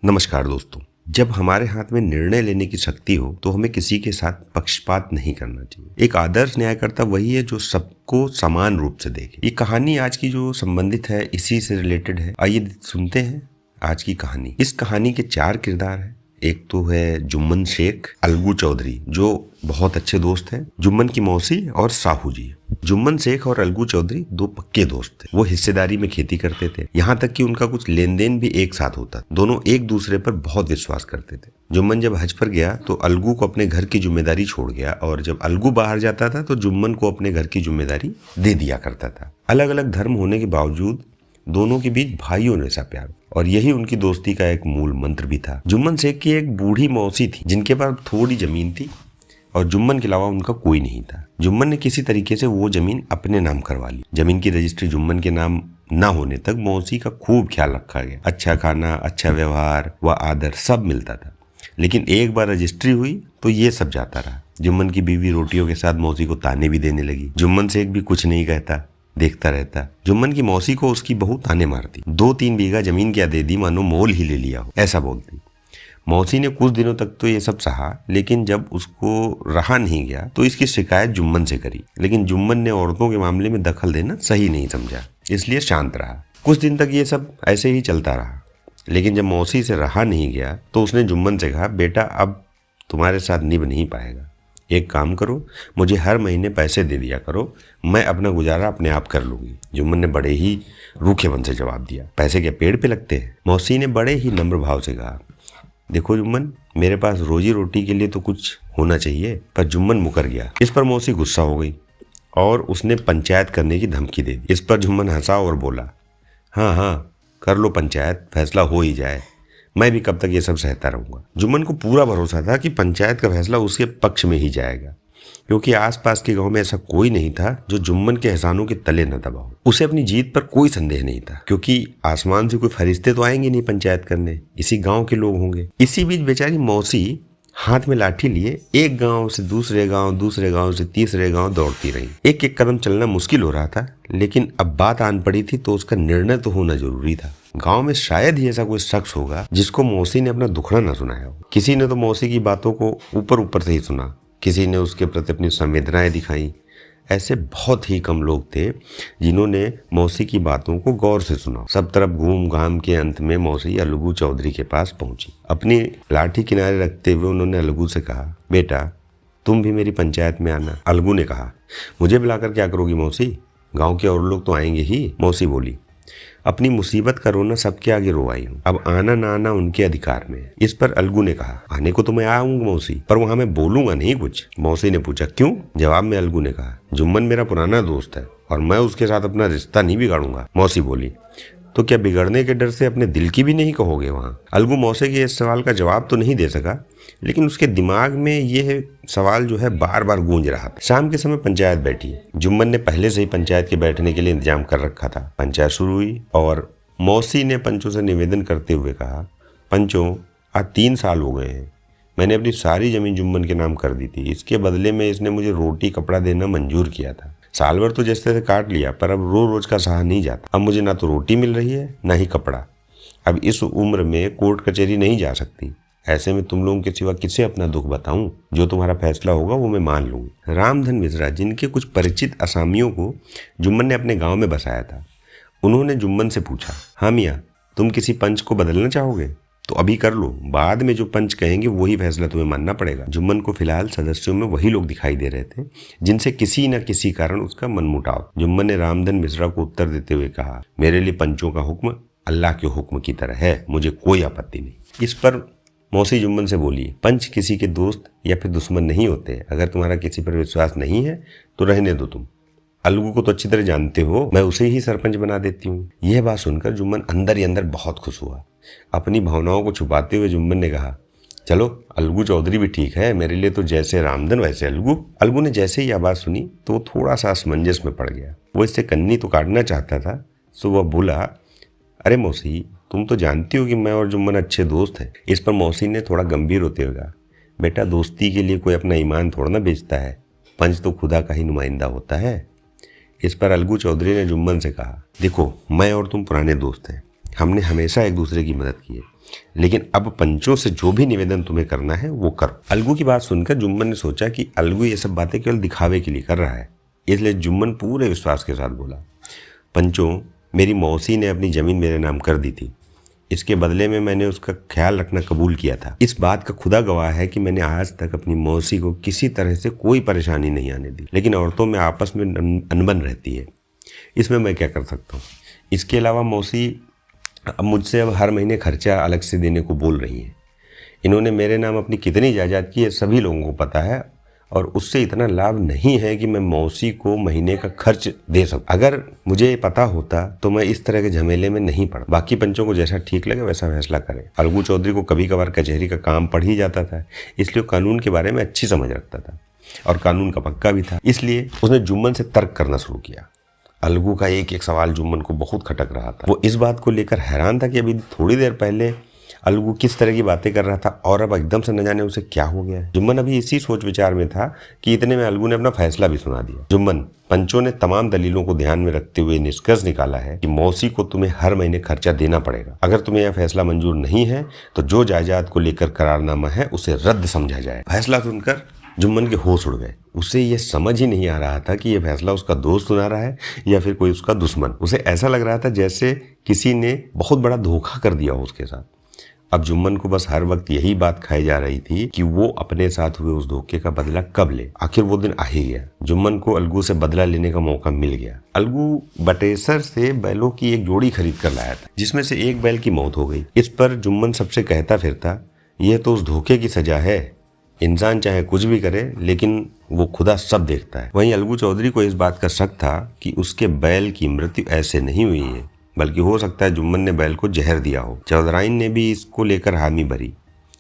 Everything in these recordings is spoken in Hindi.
नमस्कार दोस्तों। जब हमारे हाथ में निर्णय लेने की शक्ति हो तो हमें किसी के साथ पक्षपात नहीं करना चाहिए। एक आदर्श न्यायकर्ता वही है जो सबको समान रूप से देखे। ये कहानी आज की जो संबंधित है इसी से रिलेटेड है। आइए सुनते हैं आज की कहानी। इस कहानी के 4 किरदार हैं। एक तो है जुम्मन शेख, अलगू चौधरी जो बहुत अच्छे दोस्त हैं, जुम्मन की मौसी और साहू जी। जुम्मन शेख और अलगू चौधरी 2 पक्के दोस्त थे। वो हिस्सेदारी में खेती करते थे, यहाँ तक कि उनका कुछ लेन देन भी एक साथ होता। दोनों एक दूसरे पर बहुत विश्वास करते थे। जुम्मन जब हज पर गया तो अलगू को अपने घर की जिम्मेदारी छोड़ गया और जब अलगू बाहर जाता था तो जुम्मन को अपने घर की जिम्मेदारी दे दिया करता था। अलग अलग धर्म होने के बावजूद दोनों के बीच भाइयों जैसा प्यार, और यही उनकी दोस्ती का एक मूल मंत्र भी था। जुम्मन शेख की एक बूढ़ी मौसी थी जिनके पास थोड़ी जमीन थी और जुम्मन के अलावा उनका कोई नहीं था। जुम्मन ने किसी तरीके से वो जमीन अपने नाम करवा ली। जमीन की रजिस्ट्री जुम्मन के नाम ना होने तक मौसी का खूब ख्याल रखा गया। अच्छा खाना, अच्छा व्यवहार व आदर सब मिलता था। लेकिन एक बार रजिस्ट्री हुई तो ये सब जाता रहा। जुम्मन की बीवी रोटियों के साथ मौसी को ताने भी देने लगी। जुम्मन शेख भी कुछ नहीं कहता, देखता रहता। जुम्मन की मौसी को उसकी बहू ताने मारती। 2-3 बीघा जमीन क्या दे दी, मानो मोल ही ले लिया हो, ऐसा बोलती। मौसी ने कुछ दिनों तक तो ये सब सहा, लेकिन जब उसको रहा नहीं गया तो इसकी शिकायत जुम्मन से करी। लेकिन जुम्मन ने औरतों के मामले में दखल देना सही नहीं समझा, इसलिए शांत रहा। कुछ दिन तक ये सब ऐसे ही चलता रहा। लेकिन जब मौसी से रहा नहीं गया तो उसने जुम्मन से कहा, बेटा अब तुम्हारे साथ निभ नहीं पाएगा। एक काम करो, मुझे हर महीने पैसे दे दिया करो, मैं अपना गुजारा अपने आप कर लूंगी। जुम्मन ने बड़े ही रूखे मन से जवाब दिया, पैसे क्या पेड़ पे लगते हैं? मौसी ने बड़े ही नम्र भाव से कहा, देखो जुम्मन, मेरे पास रोजी रोटी के लिए तो कुछ होना चाहिए। पर जुम्मन मुकर गया। इस पर मौसी गुस्सा हो गई और उसने पंचायत करने की धमकी दे दी। इस पर जुम्मन हंसा और बोला, हाँ हाँ कर लो पंचायत, फैसला हो ही जाए, मैं भी कब तक ये सब सहता रहूंगा। जुम्मन को पूरा भरोसा था कि पंचायत का फैसला उसके पक्ष में ही जाएगा, क्योंकि आसपास के गांव में ऐसा कोई नहीं था जो जुम्मन के एहसानों के तले न दबा हो। उसे अपनी जीत पर कोई संदेह नहीं था, क्योंकि आसमान से कोई फरिश्ते तो आएंगे नहीं पंचायत करने, इसी गांव के लोग होंगे। इसी बीच बेचारी मौसी हाथ में लाठी लिए एक गांव से दूसरे गांव, दूसरे गांव से तीसरे गांव दौड़ती रही। एक एक कदम चलना मुश्किल हो रहा था, लेकिन अब बात आन पड़ी थी तो उसका निर्णय तो होना जरूरी था। गांव में शायद ही ऐसा कोई शख्स होगा जिसको मौसी ने अपना दुखड़ा न सुनाया हो। किसी ने तो मौसी की बातों को ऊपर ऊपर से ही सुना, किसी ने उसके प्रति अपनी संवेदनाएं दिखाई। ऐसे बहुत ही कम लोग थे जिन्होंने मौसी की बातों को गौर से सुना। सब तरफ घूम घाम के अंत में मौसी अलगू चौधरी के पास पहुंची। अपनी लाठी किनारे रखते हुए उन्होंने अलगू से कहा, बेटा तुम भी मेरी पंचायत में आना। अलगू ने कहा, मुझे बुलाकर क्या करोगी मौसी, गाँव के और लोग तो आएंगे ही। मौसी बोली, अपनी मुसीबत का रोना सबके आगे रो आई हूँ, अब आना ना आना उनके अधिकार में है। इस पर अलगू ने कहा, आने को तो मैं आऊंगा मौसी, पर वहां मैं बोलूंगा नहीं कुछ। मौसी ने पूछा, क्यों? जवाब में अलगू ने कहा, जुम्मन मेरा पुराना दोस्त है और मैं उसके साथ अपना रिश्ता नहीं बिगाड़ूंगा। मौसी बोली, तो क्या बिगड़ने के डर से अपने दिल की भी नहीं कहोगे वहाँ? अलगू मौसी के इस सवाल का जवाब तो नहीं दे सका, लेकिन उसके दिमाग में यह सवाल जो है बार बार गूंज रहा था। शाम के समय पंचायत बैठी। जुम्मन ने पहले से ही पंचायत के बैठने के लिए इंतजाम कर रखा था। पंचायत शुरू हुई और मौसी ने पंचों से निवेदन करते हुए कहा, पंचों आज 3 साल हो गए हैं, मैंने अपनी सारी जमीन जुम्मन के नाम कर दी थी। इसके बदले में इसने मुझे रोटी कपड़ा देना मंजूर किया था। साल भर तो जैसे तैसे काट लिया, पर अब रोज रोज का सहा नहीं जाता। अब मुझे ना तो रोटी मिल रही है ना ही कपड़ा। अब इस उम्र में कोर्ट कचहरी नहीं जा सकती। ऐसे में तुम लोगों के सिवा किसे अपना दुख बताऊं? जो तुम्हारा फैसला होगा वो मैं मान लूंगी। रामधन मिश्रा, जिनके कुछ परिचित असामियों को जुम्मन ने अपने गांव में बसाया था, उन्होंने जुम्मन से पूछा, हाँ मियाँ, तुम किसी पंच को बदलना चाहोगे तो अभी कर लो, बाद में जो पंच कहेंगे वही फैसला तुम्हें मानना पड़ेगा। जुम्मन को फिलहाल सदस्यों में वही लोग दिखाई दे रहे थे जिनसे किसी न किसी कारण उसका मनमुटाव। जुम्मन ने रामधन मिश्रा को उत्तर देते हुए कहा, मेरे लिए पंचों का हुक्म अल्लाह के हुक्म की तरह है, मुझे कोई आपत्ति नहीं। इस पर मौसी जुम्मन से बोली, पंच किसी के दोस्त या फिर दुश्मन नहीं होते। अगर तुम्हारा किसी पर विश्वास नहीं है तो रहने दो। तुम अलगू को तो अच्छी तरह जानते हो, मैं उसे ही सरपंच बना देती हूँ। यह बात सुनकर जुम्मन अंदर ही अंदर बहुत खुश हुआ। अपनी भावनाओं को छुपाते हुए जुम्मन ने कहा, चलो अलगू चौधरी भी ठीक है, मेरे लिए तो जैसे रामधन वैसे अलगू। अलगू ने जैसे ही यह बात सुनी तो वो थोड़ा सा असमंजस में पड़ गया। वो इससे कन्नी तो काटना चाहता था, तो वह बोला, अरे मौसी, तुम तो जानती हो कि मैं और जुम्मन अच्छे दोस्त हैं। इस पर मौसी ने थोड़ा गंभीर होते हुए कहा, बेटा दोस्ती के लिए कोई अपना ईमान थोड़ा ना बेचता है, पंच तो खुदा का ही नुमाइंदा होता है। इस पर अलगू चौधरी ने जुम्मन से कहा, देखो मैं और तुम पुराने दोस्त हैं, हमने हमेशा एक दूसरे की मदद की है, लेकिन अब पंचों से जो भी निवेदन तुम्हें करना है वो करो। अलगू की बात सुनकर जुम्मन ने सोचा कि अलगू ये सब बातें केवल दिखावे के लिए कर रहा है, इसलिए जुम्मन पूरे विश्वास के साथ बोला, पंचों, मेरी मौसी ने अपनी जमीन मेरे नाम कर दी थी। इसके बदले में मैंने उसका ख्याल रखना कबूल किया था। इस बात का खुदा गवाह है कि मैंने आज तक अपनी मौसी को किसी तरह से कोई परेशानी नहीं आने दी। लेकिन औरतों में आपस में अनबन रहती है, इसमें मैं क्या कर सकता हूँ। इसके अलावा मौसी अब मुझसे हर महीने खर्चा अलग से देने को बोल रही हैं। इन्होंने मेरे नाम अपनी कितनी जायदाद की है सभी लोगों को पता है, और उससे इतना लाभ नहीं है कि मैं मौसी को महीने का खर्च दे सकूं। अगर मुझे पता होता तो मैं इस तरह के झमेले में नहीं पड़ा। बाकी पंचों को जैसा ठीक लगे वैसा फैसला करें। अलगू चौधरी को कभी कभार कचहरी का काम पड़ ही जाता था, इसलिए कानून के बारे में अच्छी समझ रखता था और कानून का पक्का भी था। इसलिए उसने जुम्मन से तर्क करना शुरू किया। अलगू का एक एक सवाल जुम्मन को बहुत खटक रहा था। वो इस बात को लेकर हैरान था कि अभी थोड़ी देर पहले अलगू किस तरह की बातें कर रहा था और अब एकदम से न जाने उसे क्या हो गया है। जुम्मन अभी इसी सोच विचार में था कि इतने में अलगू ने अपना फैसला भी सुना दिया। जुम्मन, पंचों ने तमाम दलीलों को ध्यान में रखते हुए निष्कर्ष निकाला है कि मौसी को तुम्हें हर महीने खर्चा देना पड़ेगा। अगर तुम्हें यह फैसला मंजूर नहीं है तो जो जायदाद को लेकर करारनामा है उसे रद्द समझा जाए। फैसला सुनकर जुम्मन के होश उड़ गए। उसे यह समझ ही नहीं आ रहा था कि यह फैसला उसका दोस्त सुना रहा है या फिर कोई उसका दुश्मन। उसे ऐसा लग रहा था जैसे किसी ने बहुत बड़ा धोखा कर दिया हो उसके साथ। अब जुम्मन को बस हर वक्त यही बात खाई जा रही थी कि वो अपने साथ हुए उस धोखे का बदला कब ले। आखिर वो दिन आ ही गया। जुम्मन को अलगू से बदला लेने का मौका मिल गया। अलगू बटेसर से बैलों की एक जोड़ी खरीद कर लाया था, जिसमें से एक बैल की मौत हो गई। इस पर जुम्मन सबसे कहता फिरता, यह तो उस धोखे की सजा है। इंसान चाहे कुछ भी करे लेकिन वो खुदा सब देखता है। वहीं अलगू चौधरी को इस बात का शक था कि उसके बैल की मृत्यु ऐसे नहीं हुई है, बल्कि हो सकता है जुम्मन ने बैल को जहर दिया हो। चौधराइन ने भी इसको लेकर हामी भरी।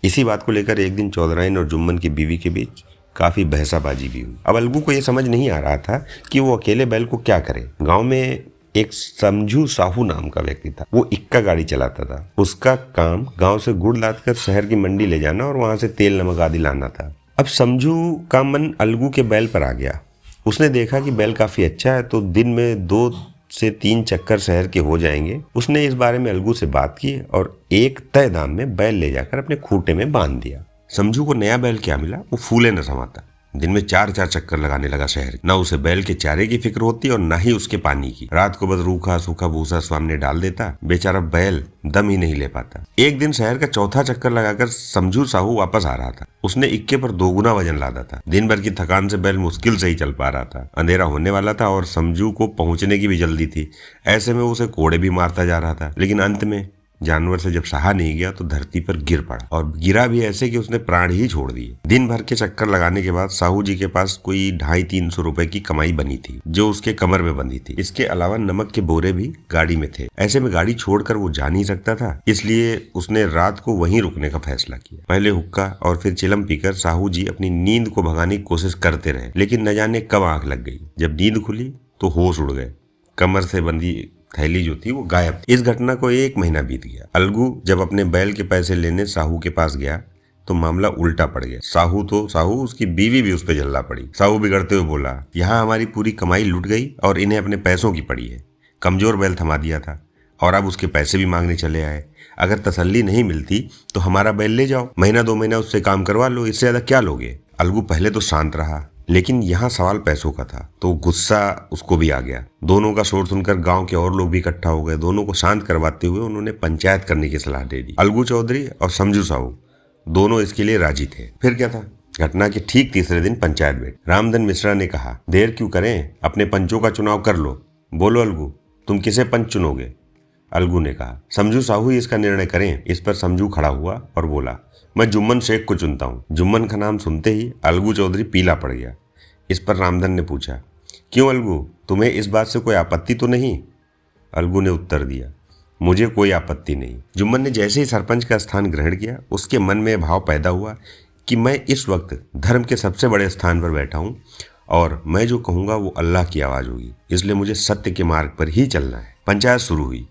इसी बात को लेकर एक दिन चौधराइन और जुम्मन की बीवी के बीच काफी बहसाबाजी भी हुई। अब अलगू को यह समझ नहीं आ रहा था कि वो अकेले बैल को क्या करे। गाँव में एक समझू साहू नाम का व्यक्ति था। वो इक्का गाड़ी चलाता था। उसका काम गांव से गुड़ लादकर शहर की मंडी ले जाना और वहां से तेल नमक आदि लाना था। अब समझू का मन अलगू के बैल पर आ गया। उसने देखा कि बैल काफी अच्छा है तो दिन में 2 से 3 चक्कर शहर के हो जाएंगे। उसने इस बारे में अलगू से बात की और एक तय दाम में बैल ले जाकर अपने खूंटे में बांध दिया। समझू को नया बैल क्या मिला, वो फूले न समाता। दिन में 4-4 चक्कर लगाने लगा शहर। न उसे बैल के चारे की फिक्र होती और न ही उसके पानी की। रात को बस रूखा सूखा भूसा सामने डाल देता। बेचारा बैल दम ही नहीं ले पाता। एक दिन शहर का चौथा चक्कर लगाकर समझू साहू वापस आ रहा था। उसने इक्के पर 2 गुना वजन लादा था। दिन भर की थकान से बैल मुश्किल से ही चल पा रहा था। अंधेरा होने वाला था और समझू को पहुंचने की भी जल्दी थी। ऐसे में उसे कोड़े भी मारता जा रहा था। लेकिन अंत में जानवर से जब सहा नहीं गया तो धरती पर गिर पड़ा, और गिरा भी ऐसे कि उसने प्राण ही छोड़ दिए। दिन भर के चक्कर लगाने के बाद साहू जी के पास कोई 250-300 रुपए की कमाई बनी थी, जो उसके कमर में बंधी थी। इसके अलावा नमक के बोरे भी गाड़ी में थे। ऐसे में गाड़ी छोड़कर वो जा नहीं सकता था, इसलिए उसने रात को वहीं रुकने का फैसला किया। पहले हुक्का और फिर चिलम पीकर साहू जी अपनी नींद को भगाने की कोशिश करते रहे, लेकिन न जाने कब आंख लग गई। जब नींद खुली तो होश उड़ गए। कमर से बंधी थैली जो थी वो गायब थी। इस घटना को 1 महीना बीत गया। अलगू जब अपने बैल के पैसे लेने साहू के पास गया तो मामला उल्टा पड़ गया। साहू उसकी बीवी भी उस पर जल्ला पड़ी। साहू बिगड़ते हुए बोला, यहाँ हमारी पूरी कमाई लुट गई और इन्हें अपने पैसों की पड़ी है। कमजोर बैल थमा दिया था और अब उसके पैसे भी मांगने चले आए। अगर तसल्ली नहीं मिलती तो हमारा बैल ले जाओ, महीना 2 महीना उससे काम करवा लो, इससे ज्यादा क्या लोगे। अलगू पहले तो शांत रहा, लेकिन यहाँ सवाल पैसों का था तो गुस्सा उसको भी आ गया। दोनों का शोर सुनकर गांव के और लोग भी इकट्ठा हो गए। दोनों को शांत करवाते हुए उन्होंने पंचायत करने की सलाह दे दी। अलगू चौधरी और समझू साहू दोनों इसके लिए राजी थे। फिर क्या था, घटना के ठीक तीसरे दिन पंचायत बैठ। रामधन मिश्रा ने कहा, देर क्यों करें, अपने पंचों का चुनाव कर लो। बोलो अलगू, तुम किसे पंच चुनोगे। अलगू ने कहा, समझू साहू ही इसका निर्णय करें। इस पर समझू खड़ा हुआ और बोला, मैं जुम्मन शेख को चुनता हूँ। जुम्मन का नाम सुनते ही अलगू चौधरी पीला पड़ गया। इस पर रामधन ने पूछा, क्यों अलगू, तुम्हें इस बात से कोई आपत्ति तो नहीं। अलगू ने उत्तर दिया, मुझे कोई आपत्ति नहीं। जुम्मन ने जैसे ही सरपंच का स्थान ग्रहण किया उसके मन में भाव पैदा हुआ कि मैं इस वक्त धर्म के सबसे बड़े स्थान पर बैठा हूँ और मैं जो कहूँगा वो अल्लाह की आवाज़ होगी, इसलिए मुझे सत्य के मार्ग पर ही चलना है। पंचायत शुरू हुई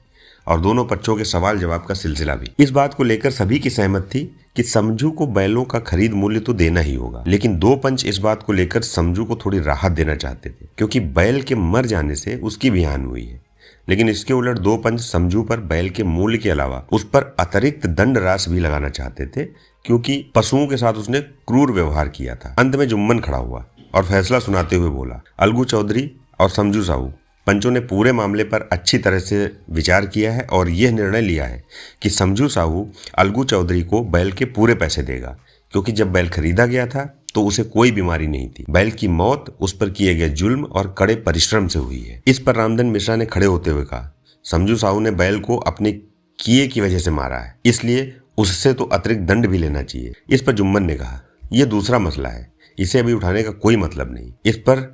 और दोनों पक्षों के सवाल जवाब का सिलसिला भी। इस बात को लेकर सभी की सहमत थी कि समझू को बैलों का खरीद मूल्य तो देना ही होगा, लेकिन 2 पंच इस बात को लेकर समझू को थोड़ी राहत देना चाहते थे, क्योंकि बैल के मर जाने से उसकी भी हानि हुई है। लेकिन इसके उलट दो पंच समझू पर बैल के मूल्य के अलावा उस पर अतिरिक्त दंड राशि भी लगाना चाहते थे, क्योंकि पशुओं के साथ उसने क्रूर व्यवहार किया था। अंत में जुम्मन खड़ा हुआ और फैसला सुनाते हुए बोला, अलगू चौधरी और समझू साहू, पंचों ने पूरे मामले पर अच्छी तरह से विचार किया है और यह निर्णय लिया है कि समझू साहू अलगू चौधरी को बैल के पूरे पैसे देगा, क्योंकि जब बैल खरीदा गया था तो उसे कोई बीमारी नहीं थी। बैल की मौत उस पर किए गए जुल्म और कड़े परिश्रम से हुई है। इस पर रामधन मिश्रा ने खड़े होते हुए कहा, समझू साहू ने बैल को अपने किए की वजह से मारा है, इसलिए उससे तो अतिरिक्त दंड भी लेना चाहिए। इस पर जुम्मन ने कहा, यह दूसरा मसला है, इसे अभी उठाने का कोई मतलब नहीं। इस पर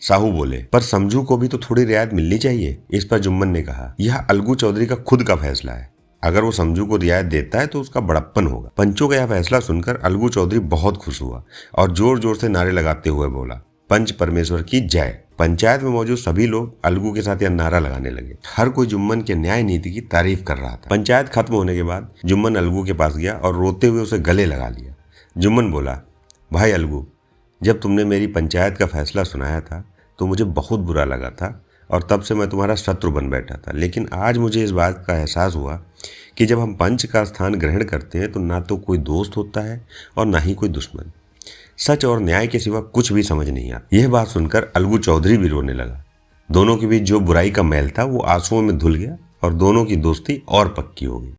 साहू बोले, पर समझू को भी तो थोड़ी रियायत मिलनी चाहिए। इस पर जुम्मन ने कहा, यह अलगू चौधरी का खुद का फैसला है, अगर वो समझू को रियायत देता है तो उसका बड़प्पन होगा। पंचों का यह फैसला सुनकर अलगू चौधरी बहुत खुश हुआ और जोर जोर से नारे लगाते हुए बोला, पंच परमेश्वर की जय। पंचायत में मौजूद सभी लोग अलगू के साथ यह नारा लगाने लगे। हर कोई जुम्मन के न्याय नीति की तारीफ कर रहा था। पंचायत खत्म होने के बाद जुम्मन अलगू के पास गया और रोते हुए उसे गले लगा लिया। जुम्मन बोला, भाई अलगू, जब तुमने मेरी पंचायत का फैसला सुनाया था तो मुझे बहुत बुरा लगा था और तब से मैं तुम्हारा शत्रु बन बैठा था, लेकिन आज मुझे इस बात का एहसास हुआ कि जब हम पंच का स्थान ग्रहण करते हैं तो ना तो कोई दोस्त होता है और ना ही कोई दुश्मन। सच और न्याय के सिवा कुछ भी समझ नहीं आता। यह बात सुनकर अलगू चौधरी भी रोने लगा। दोनों के बीच जो बुराई का मैल था वो आंसुओं में धुल गया और दोनों की दोस्ती और पक्की हो गई।